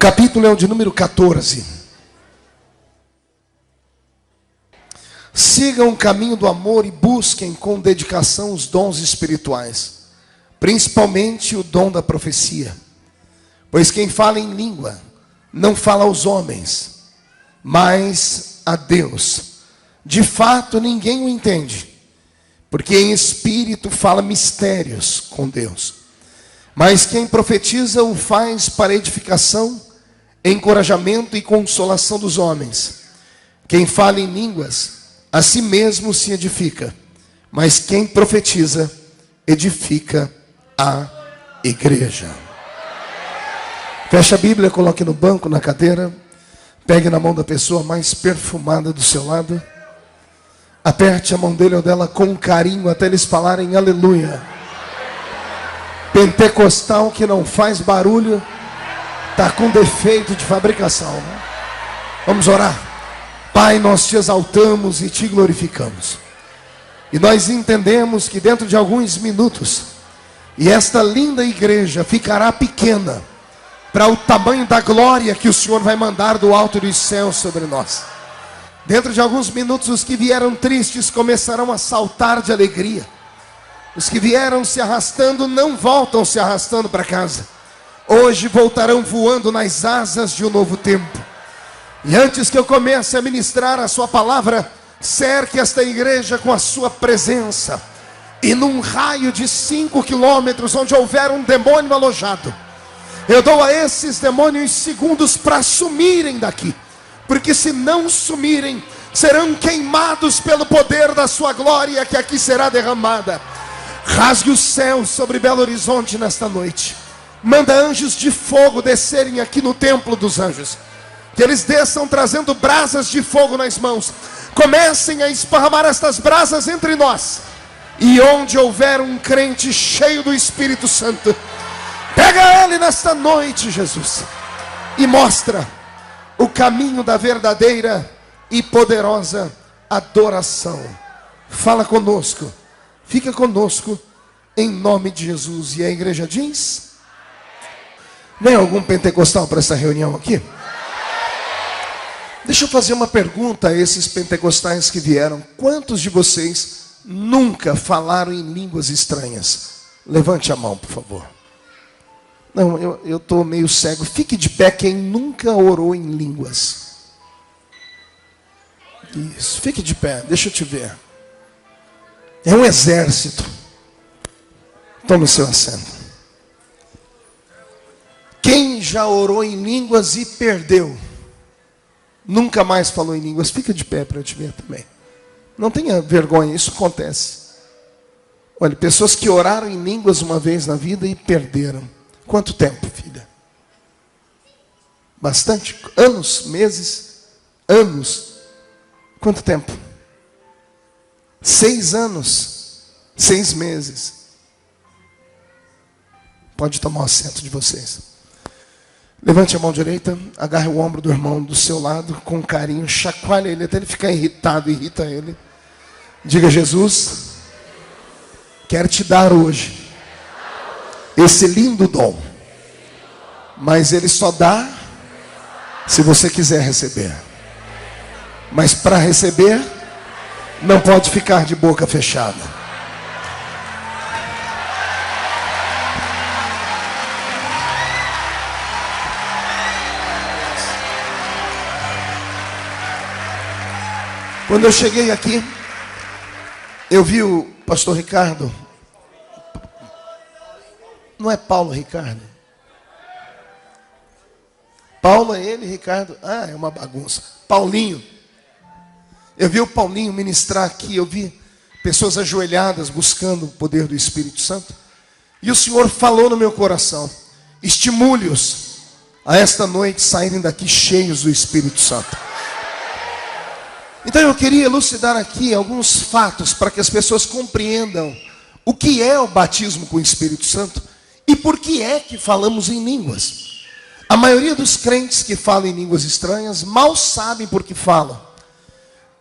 capítulo é o de número 14. Sigam o caminho do amor e busquem com dedicação os dons espirituais, principalmente o dom da profecia. Pois quem fala em língua não fala aos homens, mas a Deus. De fato, ninguém o entende, porque em espírito fala mistérios com Deus. Mas quem profetiza o faz para edificação, encorajamento e consolação dos homens. Quem fala em línguas, a si mesmo se edifica, mas quem profetiza, edifica a igreja. Feche a Bíblia, coloque no banco, na cadeira, pegue na mão da pessoa mais perfumada do seu lado, aperte a mão dele ou dela com carinho até eles falarem aleluia. Pentecostal que não faz barulho está com defeito de fabricação, né? Vamos orar. Pai, nós te exaltamos e te glorificamos, e nós entendemos que dentro de alguns minutos, e esta linda igreja ficará pequena para o tamanho da glória que o Senhor vai mandar do alto dos céus sobre nós. Dentro de alguns minutos, os que vieram tristes começarão a saltar de alegria. Os que vieram se arrastando não voltam se arrastando para casa. Hoje voltarão voando nas asas de um novo tempo. E antes que eu comece a ministrar a sua palavra, cerque esta igreja com a sua presença. E num raio de 5 quilômetros, onde houver um demônio alojado, eu dou a esses demônios segundos para sumirem daqui. Porque se não sumirem, serão queimados pelo poder da sua glória que aqui será derramada. Rasgue o céu sobre Belo Horizonte nesta noite. Manda anjos de fogo descerem aqui no templo dos anjos. Que eles desçam trazendo brasas de fogo nas mãos. Comecem a esparramar estas brasas entre nós. E onde houver um crente cheio do Espírito Santo, pega ele nesta noite, Jesus, e mostra o caminho da verdadeira e poderosa adoração. Fala conosco, fica conosco, em nome de Jesus. E a igreja diz: vem algum pentecostal para essa reunião aqui? Deixa eu fazer uma pergunta a esses pentecostais que vieram. Quantos de vocês nunca falaram em línguas estranhas? Levante a mão, por favor. Não, eu estou meio cego. Fique de pé quem nunca orou em línguas. Isso, fique de pé, deixa eu te ver. É um exército. Tome seu assento. Quem já orou em línguas e perdeu? Nunca mais falou em línguas? Fica de pé para eu te ver também. Não tenha vergonha, isso acontece. Olha, pessoas que oraram em línguas uma vez na vida e perderam. Quanto tempo, filha? Bastante? Anos? Meses? Anos? Quanto tempo? 6 anos? 6 meses? Pode tomar o assento de vocês. Levante a mão direita, agarre o ombro do irmão do seu lado com carinho, chacoalhe ele até ele ficar irritado, irrita ele. Diga: Jesus, quero te dar hoje esse lindo dom, mas ele só dá se você quiser receber. Mas para receber, não pode ficar de boca fechada. Quando eu cheguei aqui, eu vi o pastor Ricardo. Não é Paulo Ricardo? Paulo é ele, Ricardo. Ah, é uma bagunça. Paulinho. Eu vi o Paulinho ministrar aqui. Eu vi pessoas ajoelhadas buscando o poder do Espírito Santo. E o Senhor falou no meu coração: estimule-os a esta noite saírem daqui cheios do Espírito Santo. Então eu queria elucidar aqui alguns fatos para que as pessoas compreendam o que é o batismo com o Espírito Santo e por que é que falamos em línguas. A maioria dos crentes que falam em línguas estranhas mal sabem por que falam.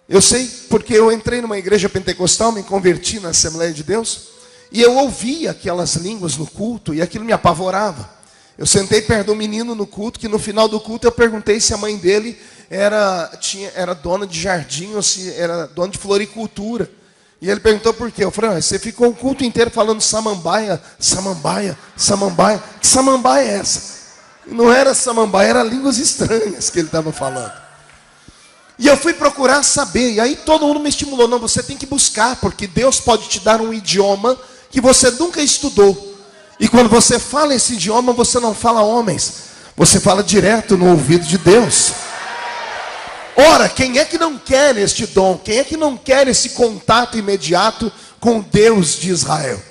Eu sei porque eu entrei numa igreja pentecostal, me converti na Assembleia de Deus, e eu ouvia aquelas línguas no culto e aquilo me apavorava. Eu sentei perto do menino no culto, que no final do culto eu perguntei se a mãe dele era dona de jardim ou se era dona de floricultura. E ele perguntou por quê. Eu falei, você ficou o culto inteiro falando samambaia, samambaia, samambaia. Que samambaia é essa? Não era samambaia, era línguas estranhas que ele estava falando. E eu fui procurar saber, e aí todo mundo me estimulou. Não, você tem que buscar, porque Deus pode te dar um idioma que você nunca estudou. E quando você fala esse idioma, você não fala homens, você fala direto no ouvido de Deus. Ora, quem é que não quer este dom? Quem é que não quer esse contato imediato com Deus de Israel?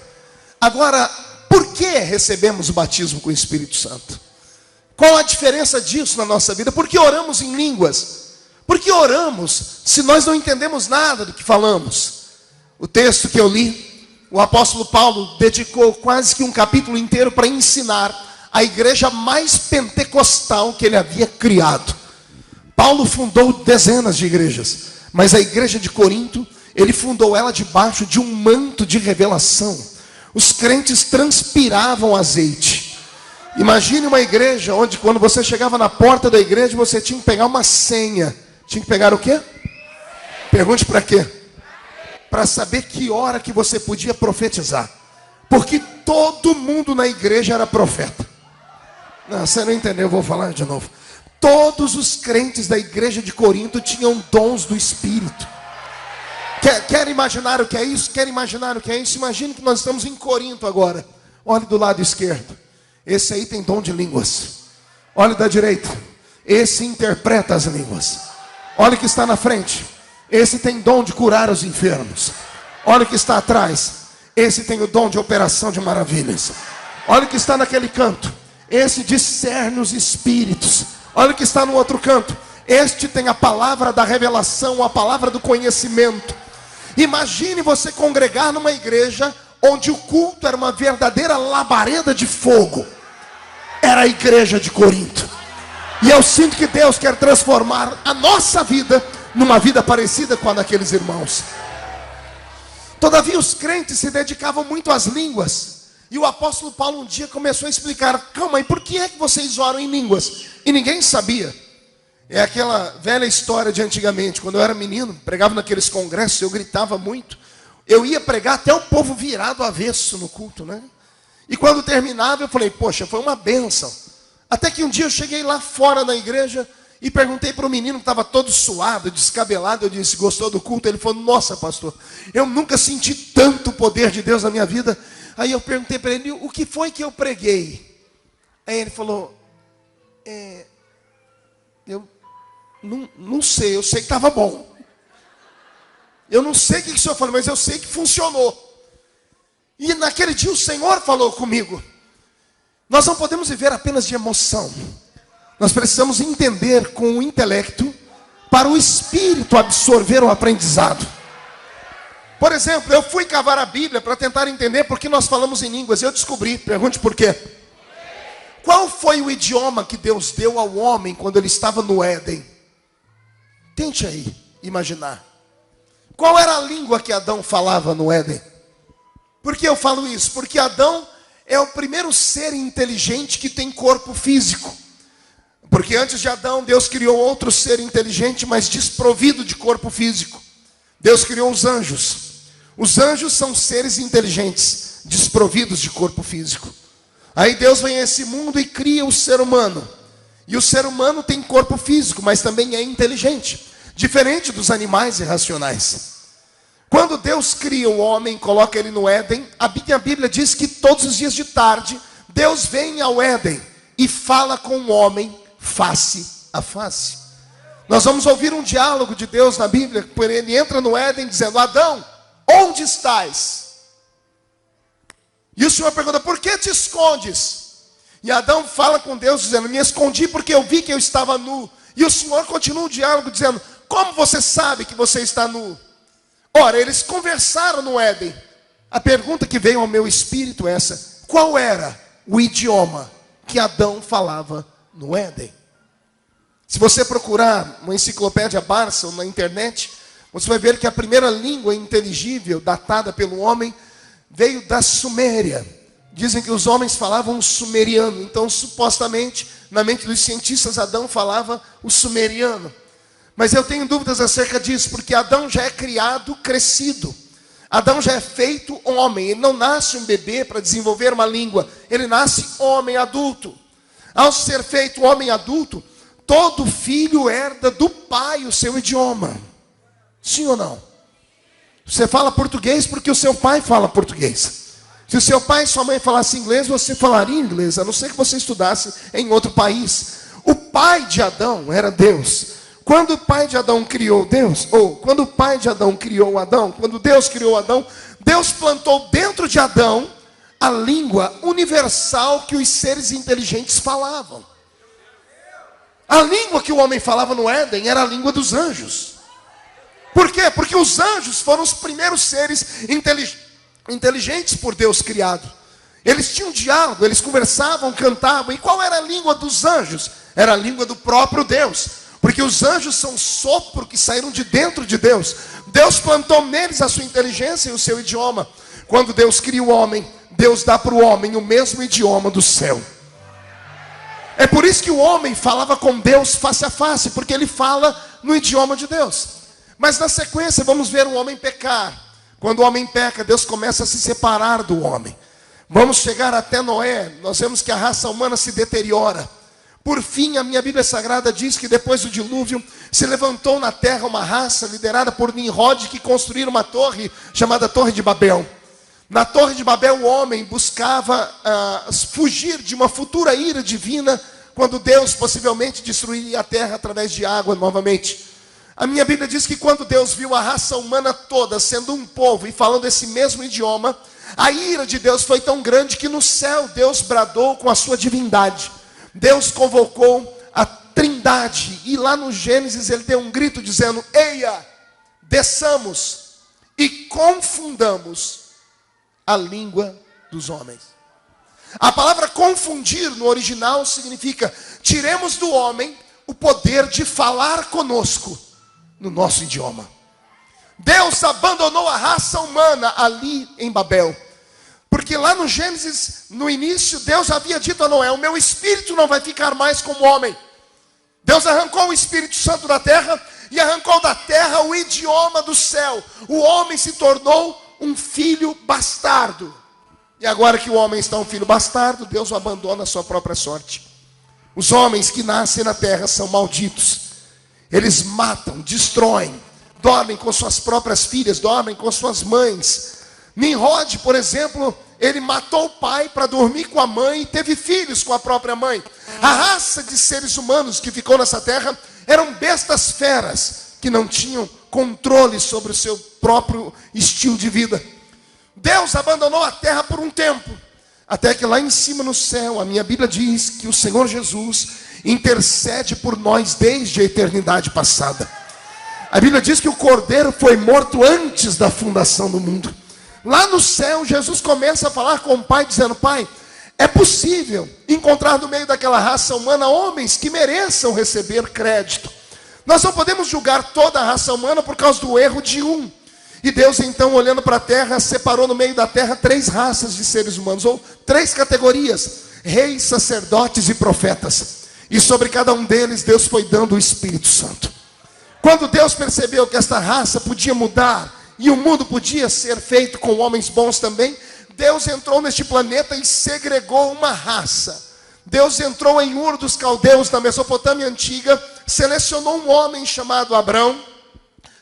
Agora, por que recebemos o batismo com o Espírito Santo? Qual a diferença disso na nossa vida? Por que oramos em línguas? Por que oramos se nós não entendemos nada do que falamos? O texto que eu li, o apóstolo Paulo dedicou quase que um capítulo inteiro para ensinar a igreja mais pentecostal que ele havia criado. Paulo fundou dezenas de igrejas, mas a igreja de Corinto, ele fundou ela debaixo de um manto de revelação. Os crentes transpiravam azeite. Imagine uma igreja onde quando você chegava na porta da igreja, você tinha que pegar uma senha. Tinha que pegar o quê? Pergunte para quê? Para saber que hora que você podia profetizar. Porque todo mundo na igreja era profeta. Não, você não entendeu, eu vou falar de novo. Todos os crentes da igreja de Corinto tinham dons do Espírito. Quer imaginar o que é isso? Quer imaginar o que é isso? Imagine que nós estamos em Corinto agora. Olhe do lado esquerdo. Esse aí tem dom de línguas. Olhe da direita. Esse interpreta as línguas. Olhe que está na frente. Esse tem dom de curar os enfermos. Olha o que está atrás. Esse tem o dom de operação de maravilhas. Olha o que está naquele canto. Esse discerne os espíritos. Olha o que está no outro canto. Este tem a palavra da revelação, a palavra do conhecimento. Imagine você congregar numa igreja onde o culto era uma verdadeira labareda de fogo. Era a igreja de Corinto. E eu sinto que Deus quer transformar a nossa vida numa vida parecida com a daqueles irmãos. Todavia os crentes se dedicavam muito às línguas. E o apóstolo Paulo um dia começou a explicar: calma aí, por que é que vocês oram em línguas? E ninguém sabia. É aquela velha história de antigamente. Quando eu era menino, pregava naqueles congressos, eu gritava muito. Eu ia pregar até o povo virado avesso no culto, né? E quando terminava eu falei, poxa, foi uma bênção. Até que um dia eu cheguei lá fora da igreja e perguntei para o menino que estava todo suado, descabelado. Eu disse, gostou do culto? Ele falou, nossa pastor, eu nunca senti tanto poder de Deus na minha vida. Aí eu perguntei para ele, o que foi que eu preguei? Aí ele falou, eu não sei, eu sei que estava bom. Eu não sei o que o senhor falou, mas eu sei que funcionou. E naquele dia o Senhor falou comigo. Nós não podemos viver apenas de emoção. Nós precisamos entender com o intelecto para o espírito absorver o aprendizado. Por exemplo, eu fui cavar a Bíblia para tentar entender por que nós falamos em línguas. E eu descobri, pergunte por quê. Qual foi o idioma que Deus deu ao homem quando ele estava no Éden? Tente aí imaginar. Qual era a língua que Adão falava no Éden? Por que eu falo isso? Porque Adão é o primeiro ser inteligente que tem corpo físico. Porque antes de Adão, Deus criou outro ser inteligente, mas desprovido de corpo físico. Deus criou os anjos. Os anjos são seres inteligentes, desprovidos de corpo físico. Aí Deus vem a esse mundo e cria o ser humano. E o ser humano tem corpo físico, mas também é inteligente. Diferente dos animais irracionais. Quando Deus cria o homem, coloca ele no Éden, a Bíblia diz que todos os dias de tarde, Deus vem ao Éden e fala com o homem face a face. Nós vamos ouvir um diálogo de Deus na Bíblia, ele entra no Éden dizendo, Adão, onde estás? E o Senhor pergunta, por que te escondes? E Adão fala com Deus dizendo, me escondi porque eu vi que eu estava nu. E o Senhor continua o diálogo dizendo, como você sabe que você está nu? Ora, eles conversaram no Éden. A pergunta que veio ao meu espírito é essa: qual era o idioma que Adão falava no Éden? Se você procurar uma enciclopédia Barça na internet, você vai ver que a primeira língua inteligível datada pelo homem veio da Suméria, Dizem que os homens falavam o sumeriano. Então, supostamente, na mente dos cientistas, Adão falava o sumeriano. Mas eu tenho dúvidas acerca disso, porque Adão já é criado, crescido. Adão já é feito homem. Ele não nasce um bebê para desenvolver uma língua. Ele nasce homem adulto. Ao ser feito homem adulto, todo filho herda do pai o seu idioma. Sim ou não? Você fala português porque o seu pai fala português. Se o seu pai e sua mãe falassem inglês, você falaria inglês, a não ser que você estudasse em outro país. O pai de Adão era Deus. Quando o pai de Adão criou Deus, ou quando o pai de Adão criou Adão, quando Deus criou Adão, Deus plantou dentro de Adão a língua universal que os seres inteligentes falavam. A língua que o homem falava no Éden era a língua dos anjos. Por quê? Porque os anjos foram os primeiros seres inteligentes por Deus criado. Eles tinham diálogo, eles conversavam, cantavam. E qual era a língua dos anjos? Era a língua do próprio Deus. Porque os anjos são sopro que saíram de dentro de Deus. Deus plantou neles a sua inteligência e o seu idioma. Quando Deus cria o homem, Deus dá para o homem o mesmo idioma do céu. É por isso que o homem falava com Deus face a face, porque ele fala no idioma de Deus. Mas na sequência vamos ver o homem pecar. Quando o homem peca, Deus começa a se separar do homem. Vamos chegar até Noé, nós vemos que a raça humana se deteriora. Por fim, a minha Bíblia Sagrada diz que depois do dilúvio, se levantou na terra uma raça liderada por Nimrod, que construíram uma torre chamada Torre de Babel. Na Torre de Babel, o homem buscava fugir de uma futura ira divina, quando Deus possivelmente destruiria a terra através de água novamente. A minha Bíblia diz que quando Deus viu a raça humana toda sendo um povo e falando esse mesmo idioma, a ira de Deus foi tão grande que no céu Deus bradou com a sua divindade. Deus convocou a Trindade e lá no Gênesis ele deu um grito dizendo: eia, desçamos e confundamos a língua dos homens. A palavra confundir no original significa: tiremos do homem o poder de falar conosco no nosso idioma. Deus abandonou a raça humana ali em Babel. Porque lá no Gênesis, no início, Deus havia dito a Noé: o meu espírito não vai ficar mais como homem. Deus arrancou o Espírito Santo da terra e arrancou da terra o idioma do céu. O homem se tornou um filho bastardo. E agora que o homem está um filho bastardo, Deus o abandona à sua própria sorte. Os homens que nascem na terra são malditos. Eles matam, destroem, dormem com suas próprias filhas, dormem com suas mães. Nimrod, por exemplo, ele matou o pai para dormir com a mãe e teve filhos com a própria mãe. A raça de seres humanos que ficou nessa terra eram bestas feras, que não tinham controle sobre o seu próprio estilo de vida. Deus abandonou a terra por um tempo, até que lá em cima no céu, a minha Bíblia diz que o Senhor Jesus intercede por nós desde a eternidade passada. A Bíblia diz que o Cordeiro foi morto antes da fundação do mundo. Lá no céu, Jesus começa a falar com o Pai, dizendo: Pai, é possível encontrar no meio daquela raça humana homens que mereçam receber crédito. Nós não podemos julgar toda a raça humana por causa do erro de um. E Deus então, olhando para a terra, separou no meio da terra 3 raças de seres humanos, ou 3 categorias: reis, sacerdotes e profetas. E sobre cada um deles Deus foi dando o Espírito Santo. Quando Deus percebeu que esta raça podia mudar e o mundo podia ser feito com homens bons também, Deus entrou neste planeta e segregou uma raça. Deus entrou em Ur dos Caldeus, na Mesopotâmia antiga, selecionou um homem chamado Abrão,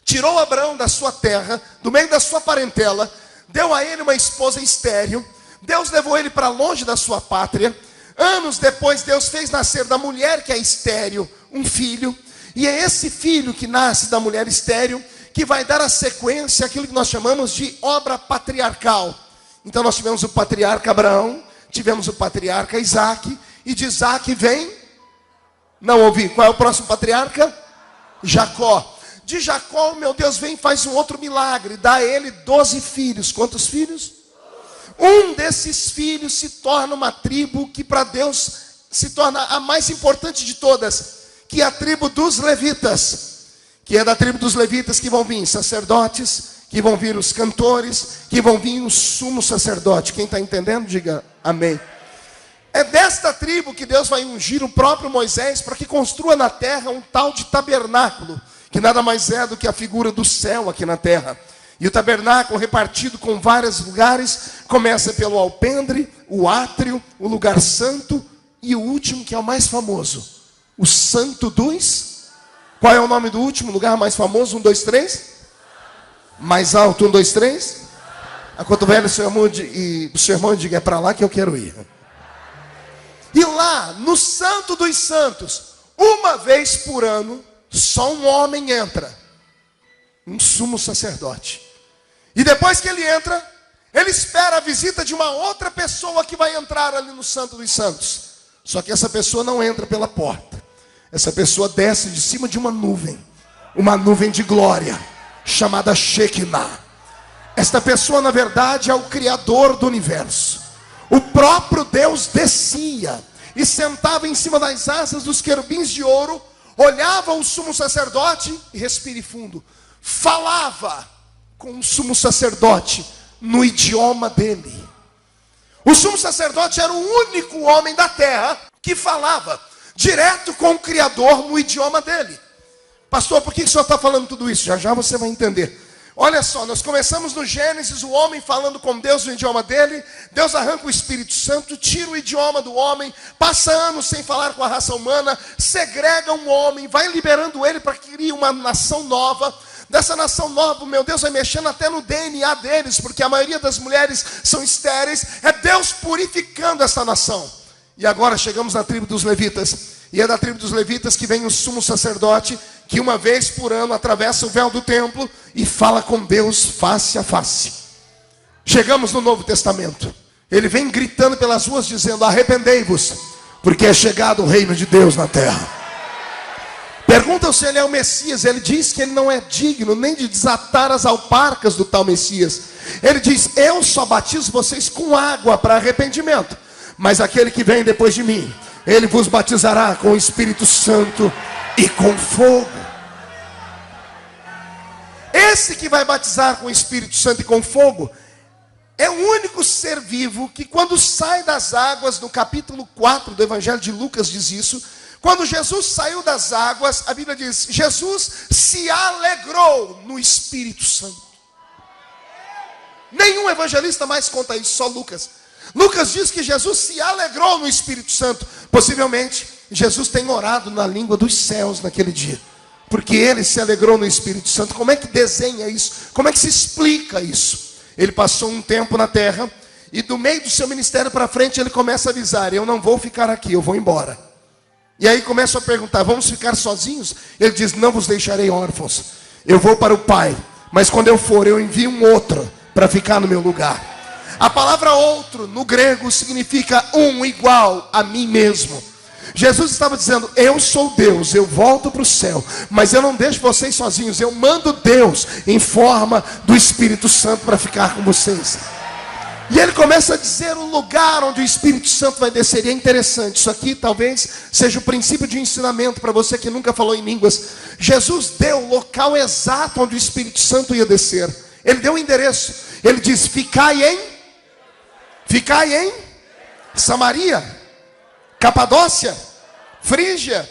tirou Abrão da sua terra, do meio da sua parentela, deu a ele uma esposa estéril. Deus levou ele para longe da sua pátria. Anos depois, Deus fez nascer da mulher que é estéril um filho, e é esse filho que nasce da mulher estéril que vai dar a sequência àquilo que nós chamamos de obra patriarcal. Então nós tivemos o patriarca Abraão, tivemos o patriarca Isaac, e de Isaac vem, não ouvi, qual é o próximo patriarca? Jacó. De Jacó, meu Deus, vem e faz um outro milagre, dá a ele 12 filhos. Quantos filhos? Um desses filhos se torna uma tribo que para Deus se torna a mais importante de todas, que é a tribo dos levitas. Que é da tribo dos levitas que vão vir sacerdotes, que que vão vir os cantores, que vão vir o sumo sacerdote. Quem está entendendo, diga amém. É desta tribo que Deus vai ungir o próprio Moisés para que construa na terra um tal de tabernáculo, que nada mais é do que a figura do céu aqui na terra. E o tabernáculo, repartido com vários lugares, começa pelo alpendre, o átrio, o lugar santo e o último, que é o mais famoso, o Santo dos... Qual é o nome do último lugar mais famoso? 1, 2, 3? Mais alto, 1, 2, 3? A cotovela e o seu irmão diga, é para lá que eu quero ir. E lá, no Santo dos Santos, uma vez por ano, só um homem entra, um sumo sacerdote. E depois que ele entra, ele espera a visita de uma outra pessoa que vai entrar ali no Santo dos Santos. Só que essa pessoa não entra pela porta. Essa pessoa desce de cima de uma nuvem de glória, chamada Shekinah. Esta pessoa, na verdade, é o Criador do universo. O próprio Deus descia e sentava em cima das asas dos querubins de ouro, olhava o sumo sacerdote e, respire fundo, falava com o sumo sacerdote no idioma dele. O sumo sacerdote era o único homem da terra que falava direto com o Criador no idioma dele. Pastor, por que o senhor está falando tudo isso? Já já você vai entender. Olha só, nós começamos no Gênesis, o homem falando com Deus no idioma dele. Deus arranca o Espírito Santo, tira o idioma do homem, passa anos sem falar com a raça humana, segrega um homem, vai liberando ele para criar uma nação nova. Dessa nação nova, meu Deus, vai mexendo até no DNA deles, porque a maioria das mulheres são estéreis. É Deus purificando essa nação. E agora chegamos na tribo dos levitas. E é da tribo dos levitas que vem o sumo sacerdote, que uma vez por ano atravessa o véu do templo e fala com Deus face a face. Chegamos no Novo Testamento. Ele vem gritando pelas ruas dizendo, arrependei-vos, porque é chegado o reino de Deus na terra. Perguntam se ele é o Messias. Ele diz que ele não é digno nem de desatar as alparcas do tal Messias. Ele diz, eu só batizo vocês com água para arrependimento, mas aquele que vem depois de mim, ele vos batizará com o Espírito Santo e com fogo. Esse que vai batizar com o Espírito Santo e com fogo é o único ser vivo que, quando sai das águas, no capítulo 4 do Evangelho de Lucas diz isso, quando Jesus saiu das águas, a Bíblia diz, Jesus se alegrou no Espírito Santo. Nenhum evangelista mais conta isso, só Lucas. Lucas diz que Jesus se alegrou no Espírito Santo. Possivelmente, Jesus tem orado na língua dos céus naquele dia, porque ele se alegrou no Espírito Santo. Como é que desenha isso? Como é que se explica isso? Ele passou um tempo na terra, e do meio do seu ministério para frente, ele começa a avisar, eu não vou ficar aqui, eu vou embora. E aí começa a perguntar, vamos ficar sozinhos? Ele diz, não vos deixarei órfãos, eu vou para o Pai, mas quando eu for, eu envio um outro para ficar no meu lugar. A palavra outro no grego significa um, igual a mim mesmo. Jesus estava dizendo, eu sou Deus, eu volto para o céu, mas eu não deixo vocês sozinhos, eu mando Deus em forma do Espírito Santo para ficar com vocês. E ele começa a dizer o lugar onde o Espírito Santo vai descer. E é interessante, isso aqui talvez seja o princípio de ensinamento para você que nunca falou em línguas. Jesus deu o local exato onde o Espírito Santo ia descer. Ele deu o endereço. Ele diz, ficai em Samaria, Capadócia, Frígia,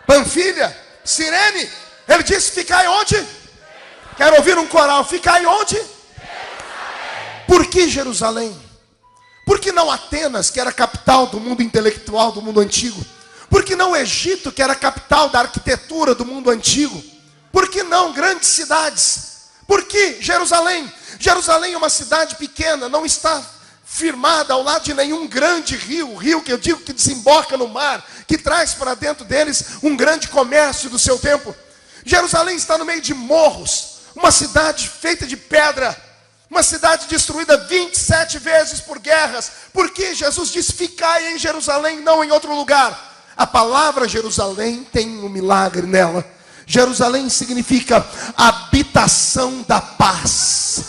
Panfilha, Cirene. Ele disse, ficai onde? Quero ouvir um coral, ficai onde? Por que Jerusalém? Por que não Atenas, que era a capital do mundo intelectual do mundo antigo? Por que não Egito, que era a capital da arquitetura do mundo antigo? Por que não grandes cidades? Por que Jerusalém? Jerusalém é uma cidade pequena, não está firmada ao lado de nenhum grande rio, o rio que eu digo que desemboca no mar, que traz para dentro deles um grande comércio do seu tempo. Jerusalém está no meio de morros, uma cidade feita de pedra, uma cidade destruída 27 vezes por guerras. Por que Jesus diz, ficai em Jerusalém, não em outro lugar? A palavra Jerusalém tem um milagre nela. Jerusalém significa habitação da paz.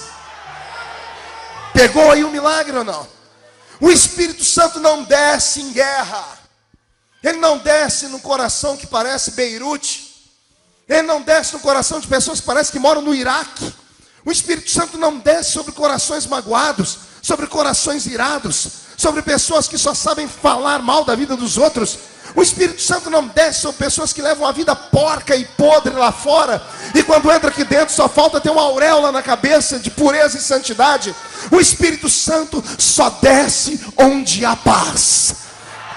Pegou aí o milagre ou não? O Espírito Santo não desce em guerra. Ele não desce no coração que parece Beirute. Ele não desce no coração de pessoas que parecem que moram no Iraque. O Espírito Santo não desce sobre corações magoados, sobre corações irados, sobre pessoas que só sabem falar mal da vida dos outros. O Espírito Santo não desce sobre pessoas que levam a vida porca e podre lá fora, e quando entra aqui dentro só falta ter uma auréola na cabeça de pureza e santidade. O Espírito Santo só desce onde há paz.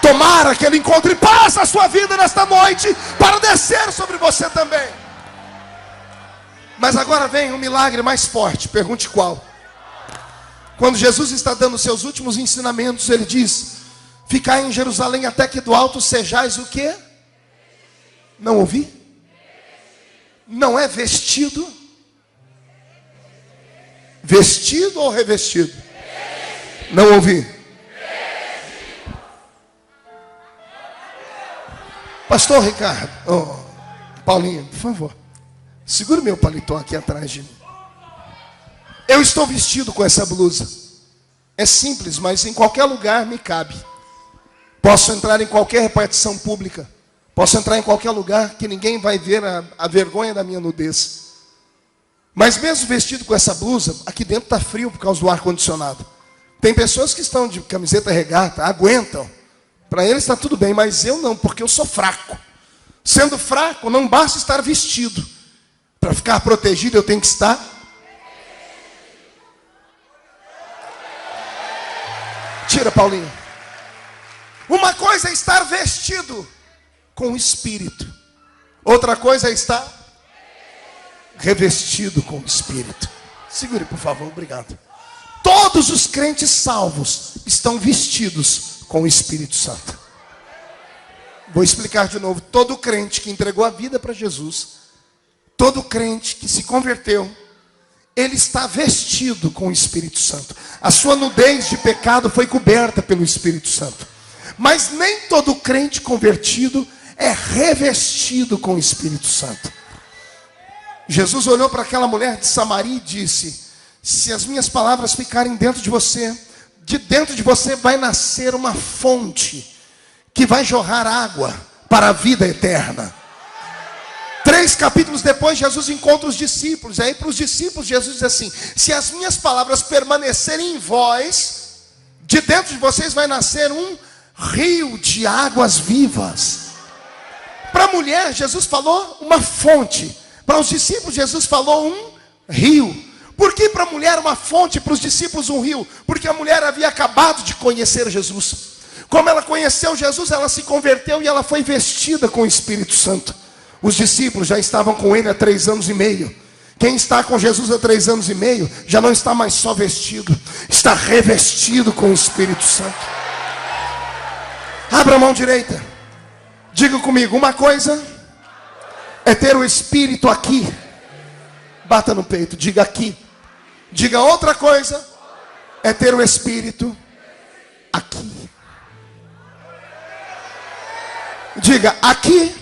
Tomara que Ele encontre paz na sua vida nesta noite, para descer sobre você também. Mas agora vem um milagre mais forte, pergunte qual. Quando Jesus está dando seus últimos ensinamentos, Ele diz: ficai em Jerusalém até que do alto sejais o quê? Não ouvi? Não é vestido? Vestido ou revestido? Não ouvi. Pastor Ricardo, Paulinho, por favor, segure meu paletó aqui atrás de mim. Eu estou vestido com essa blusa. É simples, mas em qualquer lugar me cabe. Posso entrar em qualquer repartição pública. Posso entrar em qualquer lugar que ninguém vai ver a vergonha da minha nudez. Mas mesmo vestido com essa blusa, aqui dentro está frio por causa do ar-condicionado. Tem pessoas que estão de camiseta regata, aguentam. Para eles está tudo bem, mas eu não, porque eu sou fraco. Sendo fraco, não basta estar vestido. Para ficar protegido, eu tenho que estar... Tira, Paulinho. Uma coisa é estar vestido com o Espírito. Outra coisa é estar revestido com o Espírito. Segure, por favor, obrigado. Todos os crentes salvos estão vestidos com o Espírito Santo. Vou explicar de novo. Todo crente que entregou a vida para Jesus, todo crente que se converteu, ele está vestido com o Espírito Santo. A sua nudez de pecado foi coberta pelo Espírito Santo. Mas nem todo crente convertido é revestido com o Espírito Santo. Jesus olhou para aquela mulher de Samaria e disse: se as minhas palavras ficarem dentro de você, de dentro de você vai nascer uma fonte que vai jorrar água para a vida eterna. 3 capítulos depois, Jesus encontra os discípulos. Aí para os discípulos, Jesus diz assim: se as minhas palavras permanecerem em vós, de dentro de vocês vai nascer um rio de águas vivas. Para a mulher, Jesus falou uma fonte. Para os discípulos, Jesus falou um rio. Por que para a mulher uma fonte, para os discípulos um rio? Porque a mulher havia acabado de conhecer Jesus. Como ela conheceu Jesus, ela se converteu e ela foi vestida com o Espírito Santo. Os discípulos já estavam com ele há 3 anos e meio. Quem está com Jesus há 3 anos e meio, já não está mais só vestido, está revestido com o Espírito Santo. Abra a mão direita. Diga comigo, uma coisa é ter o Espírito aqui. Bata no peito, diga aqui. Diga, outra coisa é ter o Espírito aqui. Diga, aqui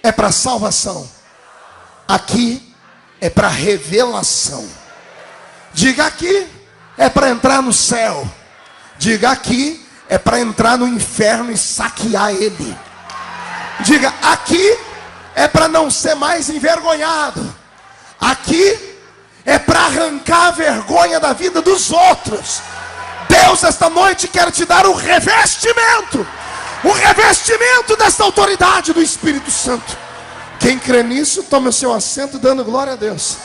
é para salvação. Aqui é para revelação. Diga, aqui é para entrar no céu. Diga, aqui é para entrar no inferno e saquear ele. Diga, aqui é para não ser mais envergonhado. Aqui é para arrancar a vergonha da vida dos outros. Deus esta noite quer te dar o revestimento desta autoridade do Espírito Santo. Quem crê nisso, tome o seu assento dando glória a Deus.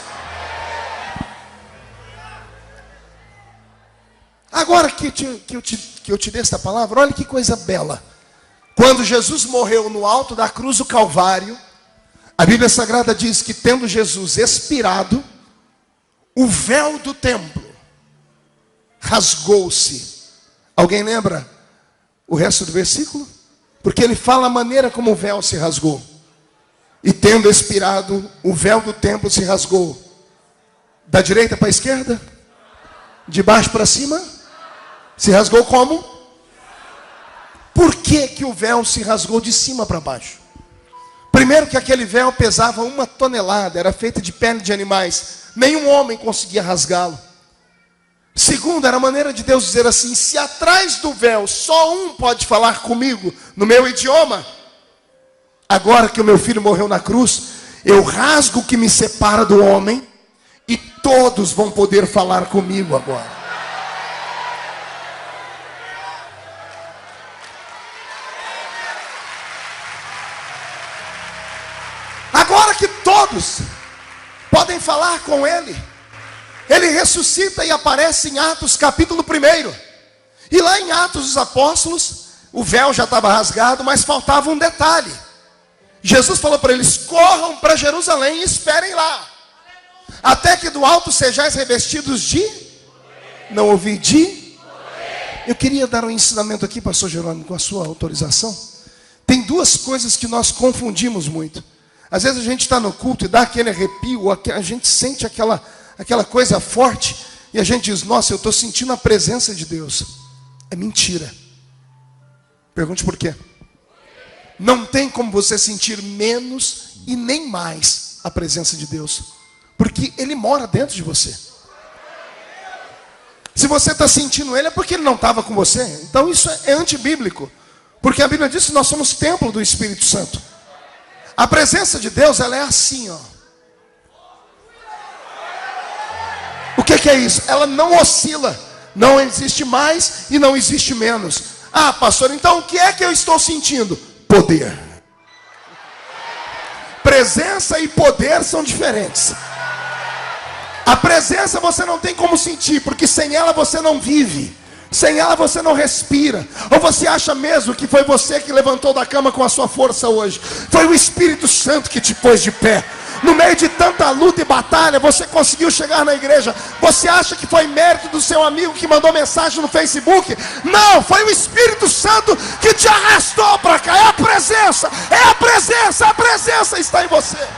Agora que eu te dei esta palavra, olha que coisa bela. Quando Jesus morreu no alto da cruz do Calvário, a Bíblia Sagrada diz que, tendo Jesus expirado, o véu do templo rasgou-se. Alguém lembra o resto do versículo? Porque ele fala a maneira como o véu se rasgou. E tendo expirado, o véu do templo se rasgou. Da direita para a esquerda? De baixo para cima? Se rasgou como? Por que o véu se rasgou de cima para baixo? Primeiro que aquele véu pesava 1 tonelada, era feito de pele de animais. Nenhum homem conseguia rasgá-lo. Segundo, era a maneira de Deus dizer assim: se atrás do véu só um pode falar comigo no meu idioma, agora que o meu filho morreu na cruz, eu rasgo o que me separa do homem, e todos vão poder falar comigo agora. Agora que todos podem falar com ele, ele ressuscita e aparece em Atos capítulo 1. E lá em Atos dos Apóstolos, o véu já estava rasgado, mas faltava um detalhe. Jesus falou para eles: corram para Jerusalém e esperem lá, até que do alto sejais revestidos de... Não ouvi de... Eu queria dar um ensinamento aqui, pastor Jerônimo, com a sua autorização. Tem duas coisas que nós confundimos muito. Às vezes a gente está no culto e dá aquele arrepio, a gente sente aquela coisa forte, e a gente diz: nossa, eu estou sentindo a presença de Deus. É mentira. Pergunte por quê. Não tem como você sentir menos e nem mais a presença de Deus, porque Ele mora dentro de você. Se você está sentindo Ele, é porque Ele não estava com você. Então isso é antibíblico, porque a Bíblia diz que nós somos templo do Espírito Santo. A presença de Deus, ela é assim, ó. O que é isso? Ela não oscila. Não existe mais e não existe menos. Ah, pastor, então o que é que eu estou sentindo? Poder. Presença e poder são diferentes. A presença você não tem como sentir, porque sem ela você não vive. Sem ela você não respira. Ou você acha mesmo que foi você que levantou da cama com a sua força hoje? Foi o Espírito Santo que te pôs de pé. No meio de tanta luta e batalha, você conseguiu chegar na igreja. Você acha que foi mérito do seu amigo que mandou mensagem no Facebook? Não, foi o Espírito Santo que te arrastou para cá. É a presença, a presença está em você.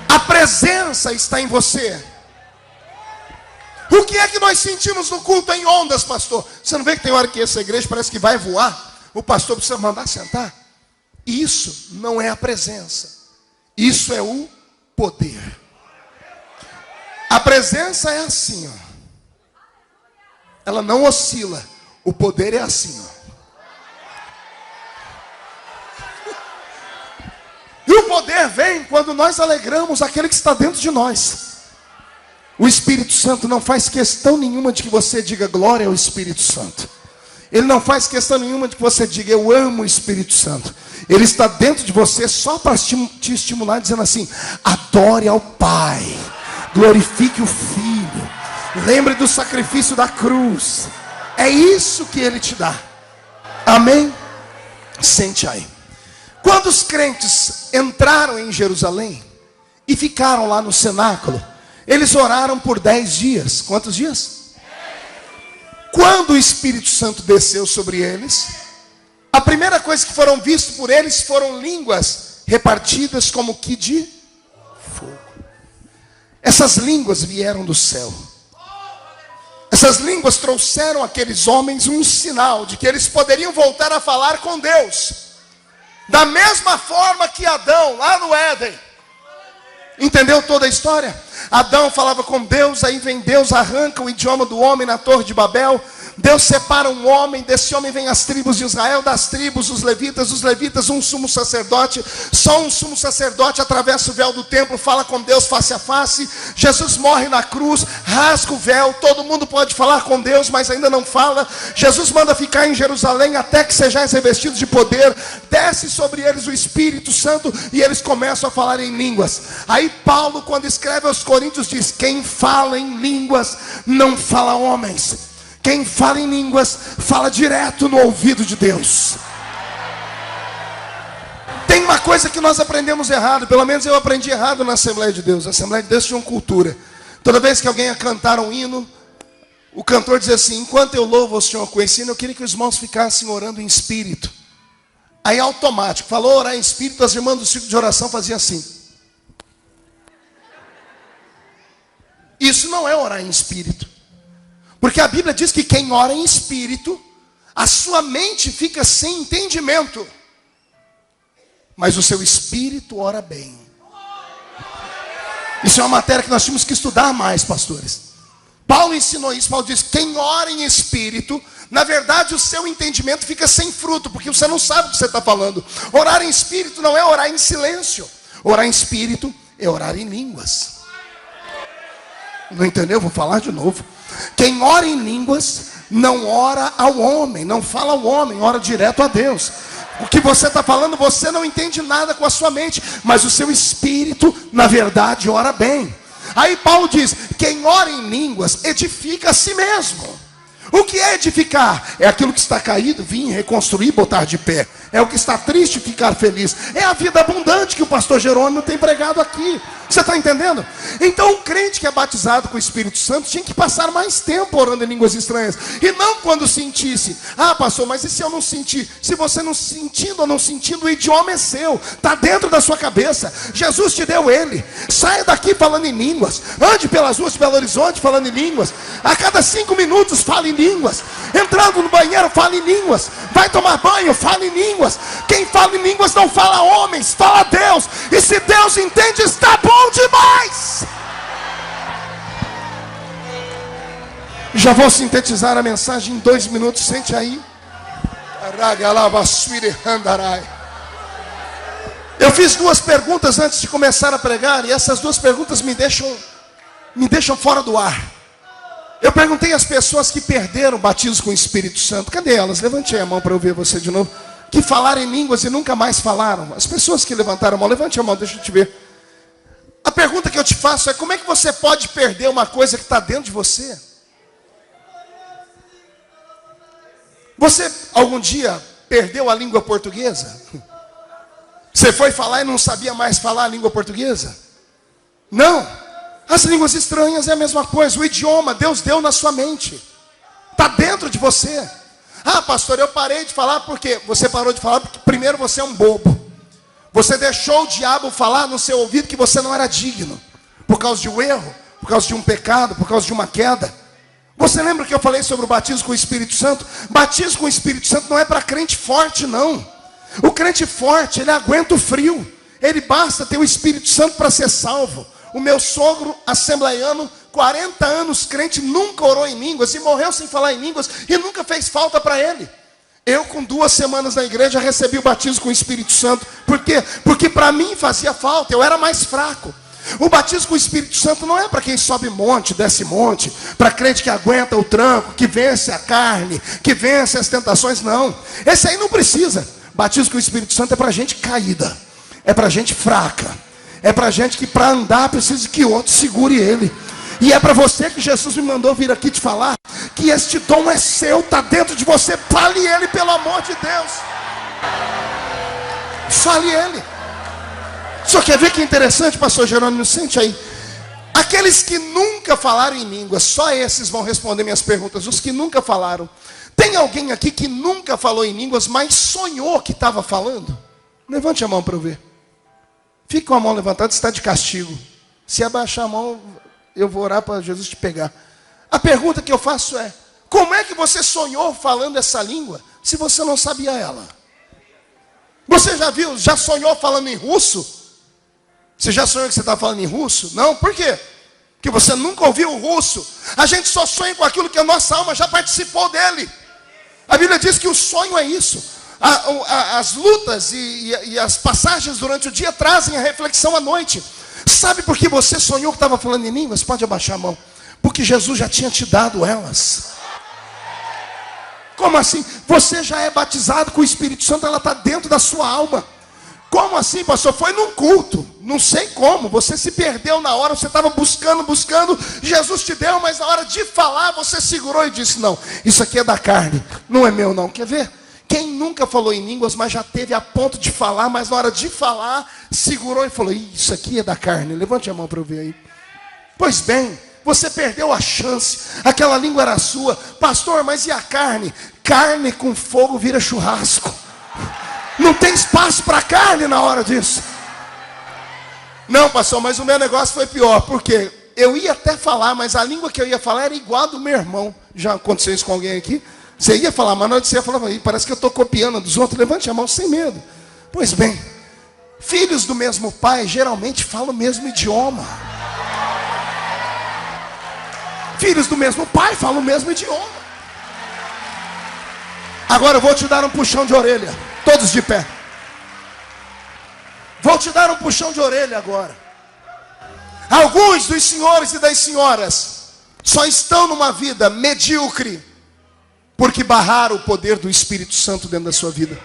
A presença está em você. O que é que nós sentimos no culto em ondas, pastor? Você não vê que tem hora que essa igreja parece que vai voar? O pastor precisa mandar sentar? Isso não é a presença. Isso é o poder. A presença é assim, ó. Ela não oscila. O poder é assim, ó. E o poder vem quando nós alegramos aquele que está dentro de nós. O Espírito Santo não faz questão nenhuma de que você diga glória ao Espírito Santo. Ele não faz questão nenhuma de que você diga eu amo o Espírito Santo. Ele está dentro de você só para te estimular, dizendo assim: adore ao Pai, glorifique o Filho, lembre do sacrifício da cruz. É isso que Ele te dá. Amém? Sente aí. Quando os crentes entraram em Jerusalém e ficaram lá no cenáculo, eles oraram por 10 dias. Quantos dias? Quando o Espírito Santo desceu sobre eles, a primeira coisa que foram vistos por eles foram línguas repartidas como que de fogo. Essas línguas vieram do céu. Essas línguas trouxeram àqueles homens um sinal de que eles poderiam voltar a falar com Deus. Da mesma forma que Adão, lá no Éden. Entendeu toda a história? Adão falava com Deus, aí vem Deus, arranca o idioma do homem na Torre de Babel. Deus separa um homem, desse homem vem as tribos de Israel, das tribos os levitas, um sumo sacerdote. Só um sumo sacerdote atravessa o véu do templo, fala com Deus face a face. Jesus morre na cruz, rasga o véu, todo mundo pode falar com Deus, mas ainda não fala. Jesus manda ficar em Jerusalém até que sejais revestidos de poder. Desce sobre eles o Espírito Santo e eles começam a falar em línguas. Aí Paulo, quando escreve aos Coríntios, diz: quem fala em línguas não fala homens. Quem fala em línguas fala direto no ouvido de Deus. Tem uma coisa que nós aprendemos errado, pelo menos eu aprendi errado na Assembleia de Deus. A Assembleia de Deus tinha uma cultura. Toda vez que alguém ia cantar um hino, o cantor dizia assim: enquanto eu louvo o Senhor com esse hino, eu queria que os irmãos ficassem orando em espírito. Aí automático, falou orar em espírito, as irmãs do círculo de oração faziam assim. Isso não é orar em espírito. Porque a Bíblia diz que quem ora em espírito, a sua mente fica sem entendimento, mas o seu espírito ora bem. Isso é uma matéria que nós tínhamos que estudar mais, pastores. Paulo ensinou isso. Paulo diz: quem ora em espírito, na verdade o seu entendimento fica sem fruto, porque você não sabe o que você está falando. Orar em espírito não é orar em silêncio. Orar em espírito é orar em línguas. Não entendeu? Vou falar de novo. Quem ora em línguas não ora ao homem, não fala ao homem, ora direto a Deus. O que você está falando, você não entende nada com a sua mente, mas o seu espírito, na verdade, ora bem. Aí Paulo diz: quem ora em línguas edifica a si mesmo. O que é edificar? É aquilo que está caído, vir reconstruir, botar de pé. É o que está triste, ficar feliz. É a vida abundante que o pastor Jerônimo tem pregado aqui. Você está entendendo? Então o crente que é batizado com o Espírito Santo tinha que passar mais tempo orando em línguas estranhas. E não quando sentisse. Ah, pastor, mas e se eu não sentir? Se você não sentindo ou não sentindo, o idioma é seu. Está dentro da sua cabeça. Jesus te deu ele. Saia daqui falando em línguas. Ande pelas ruas de Belo Horizonte falando em línguas. A cada 5 minutos fale em línguas. Entrando no banheiro, fale em línguas. Vai tomar banho, fale em línguas. Quem fala em línguas não fala a homens, fala a Deus. E se Deus entende, está bom demais. Já vou sintetizar a mensagem em 2 minutos. Sente aí. Eu fiz 2 perguntas antes de começar a pregar, e essas 2 perguntas me deixam fora do ar. Eu perguntei às pessoas que perderam o batismo com o Espírito Santo. Cadê elas? Levante aí a mão para eu ver você de novo. Que falaram em línguas e nunca mais falaram. As pessoas que levantaram a mão, levante a mão, deixa eu te ver. A pergunta que eu te faço é: como é que você pode perder uma coisa que está dentro de você? Você algum dia perdeu a língua portuguesa? Você foi falar e não sabia mais falar a língua portuguesa? Não. As línguas estranhas é a mesma coisa. O idioma Deus deu na sua mente. Está dentro de você. Ah, pastor, eu parei de falar porque... Você parou de falar porque primeiro você é um bobo. Você deixou o diabo falar no seu ouvido que você não era digno. Por causa de um erro, por causa de um pecado, por causa de uma queda. Você lembra que eu falei sobre o batismo com o Espírito Santo? Batismo com o Espírito Santo não é para crente forte, não. O crente forte, ele aguenta o frio. Ele basta ter o Espírito Santo para ser salvo. O meu sogro, assembleiano, 40 anos crente, nunca orou em línguas e morreu sem falar em línguas e nunca fez falta para ele. Eu, com 2 semanas na igreja, recebi o batismo com o Espírito Santo. Por quê? Porque para mim fazia falta, eu era mais fraco. O batismo com o Espírito Santo não é para quem sobe monte, desce monte, para crente que aguenta o tranco, que vence a carne, que vence as tentações, não. Esse aí não precisa. Batismo com o Espírito Santo é para gente caída, é para gente fraca, é para gente que para andar precisa que outro segure ele. E é para você que Jesus me mandou vir aqui te falar que este dom é seu, está dentro de você. Fale ele, pelo amor de Deus. Fale ele. Só quer ver que interessante, pastor Jerônimo? Sente aí. Aqueles que nunca falaram em línguas, só esses vão responder minhas perguntas. Os que nunca falaram. Tem alguém aqui que nunca falou em línguas, mas sonhou que estava falando? Levante a mão para eu ver. Fique com a mão levantada, está de castigo. Se abaixar a mão, eu vou orar para Jesus te pegar. A pergunta que eu faço é: como é que você sonhou falando essa língua, se você não sabia ela? Você já viu, já sonhou falando em russo? Você já sonhou que você está falando em russo? Não, por quê? Porque você nunca ouviu o russo. A gente só sonha com aquilo que a nossa alma já participou dele. A Bíblia diz que o sonho é isso. As lutas e as passagens durante o dia trazem a reflexão à noite. Sabe por que você sonhou que estava falando em línguas? Pode abaixar a mão. Porque Jesus já tinha te dado elas. Como assim? Você já é batizado com o Espírito Santo, ela está dentro da sua alma. Como assim, pastor? Foi num culto. Não sei como. Você se perdeu na hora. Você estava buscando. Jesus te deu, mas na hora de falar, você segurou e disse: não, isso aqui é da carne. Não é meu, não. Quer ver? Quem nunca falou em línguas, mas já teve a ponto de falar, mas na hora de falar, segurou e falou: isso aqui é da carne. Levante a mão para eu ver aí. Pois bem, você perdeu a chance. Aquela língua era sua. Pastor, mas e a carne? Carne com fogo vira churrasco. Não tem espaço para carne na hora disso. Não, pastor, mas o meu negócio foi pior. Por quê? Eu ia até falar, mas a língua que eu ia falar era igual a do meu irmão. Já aconteceu isso com alguém aqui? Você ia falar, mas na hora de você ia falar: parece que eu estou copiando dos outros. Levante a mão sem medo. Pois bem, filhos do mesmo pai geralmente falam o mesmo idioma. Filhos do mesmo pai falam o mesmo idioma. Agora eu vou te dar um puxão de orelha. Todos de pé. Vou te dar um puxão de orelha agora. Alguns dos senhores e das senhoras só estão numa vida medíocre porque barraram o poder do Espírito Santo dentro da sua vida.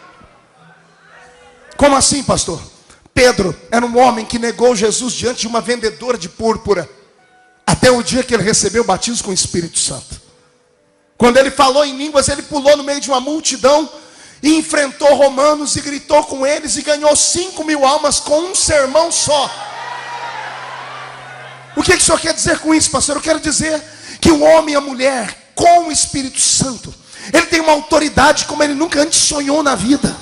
Como assim, pastor? Pedro era um homem que negou Jesus diante de uma vendedora de púrpura, até o dia que ele recebeu o batismo com o Espírito Santo. Quando ele falou em línguas, ele pulou no meio de uma multidão e enfrentou romanos e gritou com eles e ganhou 5.000 almas com um sermão só. O que o senhor quer dizer com isso, pastor? Eu quero dizer que o homem e a mulher com o Espírito Santo, ele tem uma autoridade como ele nunca antes sonhou na vida.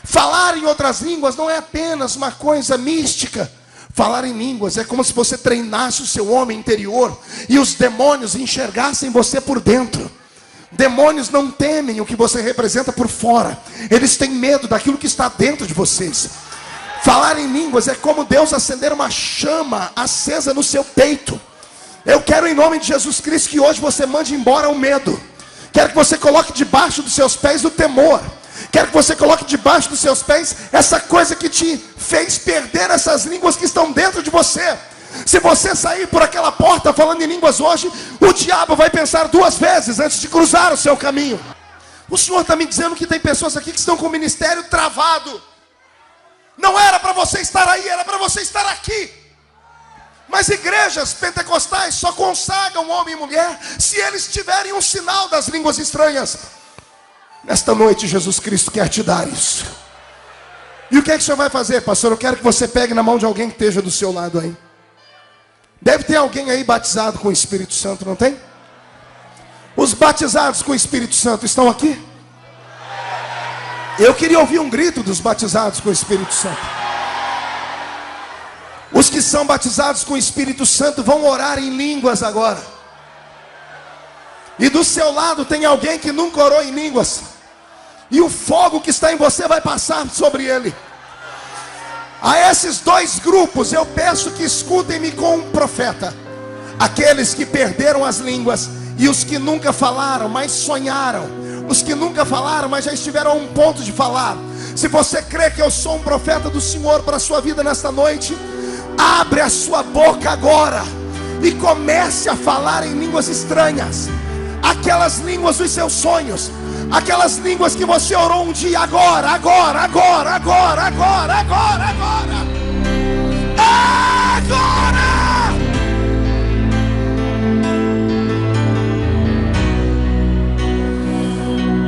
Falar em outras línguas não é apenas uma coisa mística. Falar em línguas é como se você treinasse o seu homem interior e os demônios enxergassem você por dentro. Demônios não temem o que você representa por fora. Eles têm medo daquilo que está dentro de vocês. Falar em línguas é como Deus acender uma chama acesa no seu peito. Eu quero em nome de Jesus Cristo que hoje você mande embora o medo. Quero que você coloque debaixo dos seus pés o temor. Quero que você coloque debaixo dos seus pés essa coisa que te fez perder essas línguas que estão dentro de você. Se você sair por aquela porta falando em línguas hoje, o diabo vai pensar 2 vezes antes de cruzar o seu caminho. O Senhor está me dizendo que tem pessoas aqui que estão com o ministério travado. Não era para você estar aí, era para você estar aqui. Mas igrejas pentecostais só consagram homem e mulher se eles tiverem um sinal das línguas estranhas. Nesta noite Jesus Cristo quer te dar isso. E o que é que o senhor vai fazer, pastor? Eu quero que você pegue na mão de alguém que esteja do seu lado aí. Deve ter alguém aí batizado com o Espírito Santo, não tem? Os batizados com o Espírito Santo estão aqui? Eu queria ouvir um grito dos batizados com o Espírito Santo. Os que são batizados com o Espírito Santo vão orar em línguas agora. E do seu lado tem alguém que nunca orou em línguas. E o fogo que está em você vai passar sobre ele. A esses 2 grupos eu peço que escutem-me com um profeta. Aqueles que perderam as línguas e os que nunca falaram, mas sonharam. Os que nunca falaram, mas já estiveram a um ponto de falar. Se você crê que eu sou um profeta do Senhor para a sua vida nesta noite, abre a sua boca agora e comece a falar em línguas estranhas. Aquelas línguas dos seus sonhos, aquelas línguas que você orou um dia. Agora, agora, agora, agora, agora, agora, agora, agora.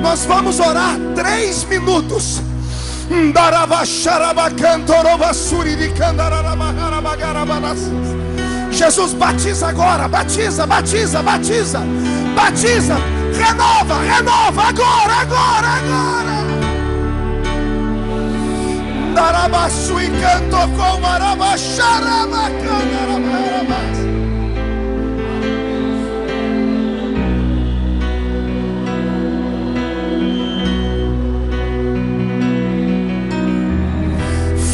Nós vamos orar 3 minutos. Jesus, batiza agora, batiza, batiza, batiza, batiza, renova, renova, agora, agora, agora. Darabaçu e canto com marabaxaraba, canarabarabas.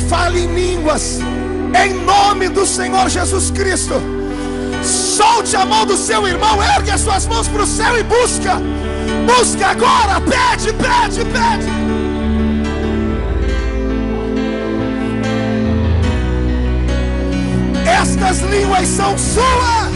Fale em línguas, em nome do Senhor Jesus Cristo. Solte a mão do seu irmão, ergue as suas mãos para o céu e busca. Busca agora, pede, pede, pede. Estas línguas são suas.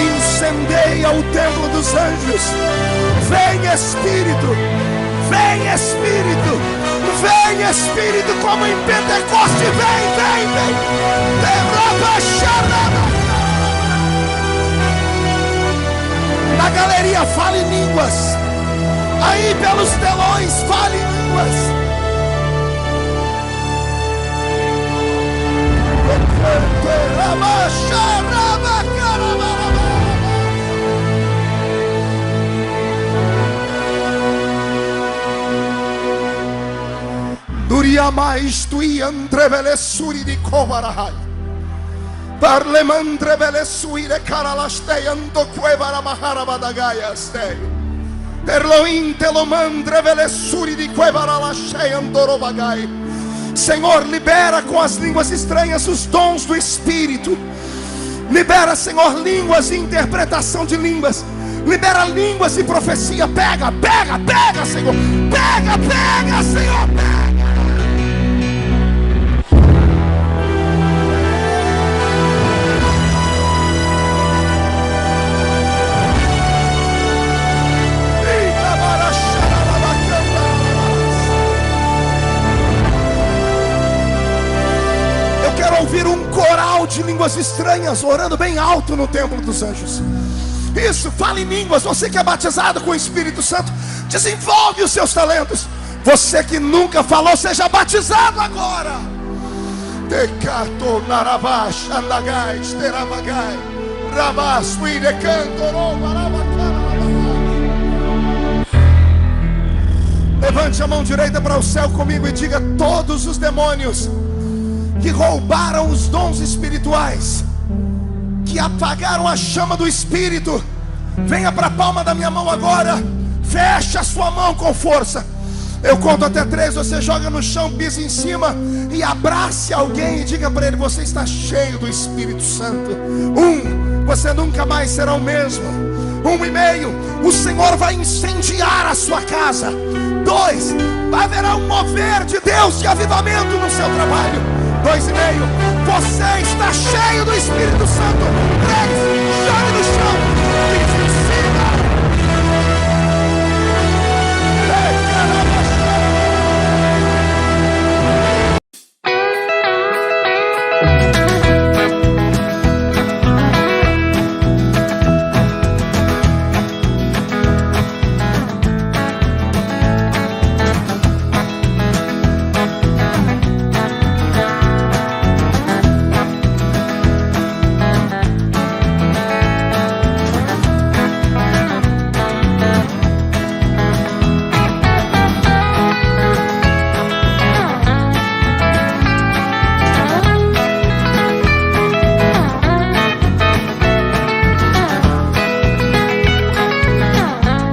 Incendeia o templo dos anjos. Vem Espírito, vem Espírito, vem Espírito, como em Pentecoste. Vem, vem, vem. Na galeria, fale em línguas. Aí pelos telões, fale em línguas. Duria mais tu entrevele suri di covarahai. Parle mandrevele sui le caralastei ando cuevara mahara badagaya stei. Per lo intelo mandrevele suri di cuevara lascei andoro bagai. Senhor, libera com as línguas estranhas os dons do Espírito. Libera, Senhor, línguas e interpretação de línguas. Libera línguas e profecia. Pega, pega, pega, Senhor. Pega, pega, Senhor, pega. Eu quero ouvir um coral de línguas estranhas orando bem alto no templo dos anjos. Isso, fale em línguas. Você que é batizado com o Espírito Santo, desenvolve os seus talentos. Você que nunca falou, seja batizado agora. Tecato narabash andagai teramagai rabas uirecanto. Levante a mão direita para o céu comigo e diga: todos os demônios que roubaram os dons espirituais, que apagaram a chama do Espírito, venha para a palma da minha mão agora. Feche a sua mão com força. Eu conto até 3, você joga no chão, pisa em cima e abrace alguém e diga para ele: você está cheio do Espírito Santo. 1, você nunca mais será o mesmo. 1,5, o Senhor vai incendiar a sua casa. 2, haverá um mover de Deus de avivamento no seu trabalho. 2,5, você está cheio do Espírito Santo. 3,